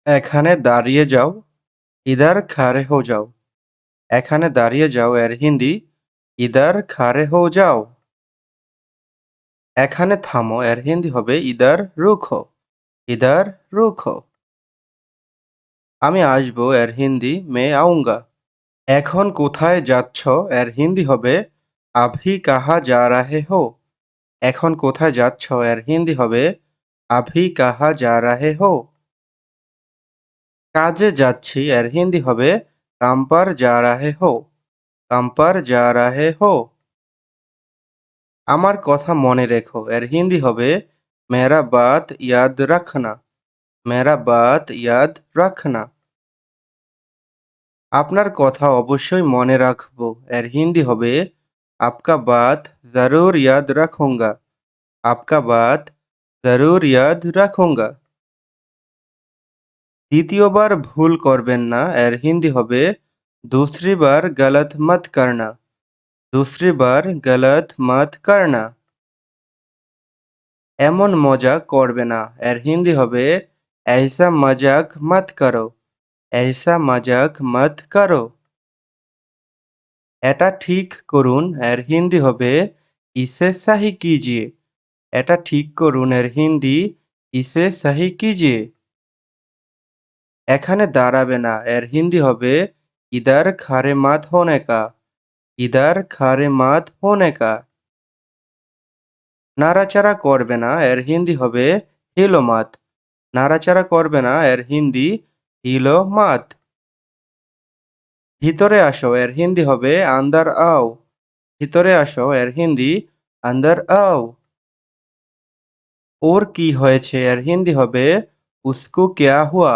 এখানে দাঁড়িয়ে যাও, ইধার খাড়ে হো যাও। এখানে দাঁড়িয়ে যাও এর হিন্দি ইধার খাড়ে হো যাও। এখানে থামো এর হিন্দি হবে ইধার রুখো, ইধার রুখো। আমি আসবো এর হিন্দি মে আউঙ্গা। এখন কোথায় যাচ্ছ এর হিন্দি হবে আভি কাহা যা রাহে হো। এখন কোথায় যাচ্ছ এর হিন্দি হবে আভি কাহা যা রাহে হো। কাজে যাচ্ছি এর হিন্দি হবে কাম পার যা রাহে হো, কাম পার যা রাহে হো। আমার কথা মনে রেখো এর হিন্দি হবে মেরা বাত ইয়াদ রাখনা, মেরা বাত ইয়াদ রাখনা। আপনার কথা অবশ্যই মনে রাখবো এর হিন্দি হবে আপকা বাত জরুর ইয়াদ রাখুঙ্গা, আপকা বাত জরুর ইয়াদ রাখুঙ্গা। দ্বিতীয়বার ভুল করবেন না এর হিন্দি হবে दूसरी बार गलत मत करना, दूसरी बार गलत मत करना। এমন মজা করবে না এর হিন্দি হবে ऐसा मजाक मत करो, ऐसा मजाक मत करो। এটা ঠিক করুন এর হিন্দি হবে ইসে সাহি কিজিয়ে, এটা ঠিক করুন এর হিন্দি ইসে সাহি কিজিয়ে। এখানে দাঁড়াবে না এর হিন্দি হবে ইধার খারে মাত হোনে কা, ইধার খারে মাত হোনে কা। নাড়াচাড়া করবে না এর হিন্দি হবে হিলো মাত, নাড়াচাড়া করবে না এর হিন্দি হিলো মাত। ভিতরে আসো এর হিন্দি হবে আন্দার আও, ভিতরে আসো এর হিন্দি আন্দার আও। ওর কি হয়েছে এর হিন্দি হবে উসকো ক্যা হুয়া,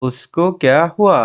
উসকো ক্যা হুয়া।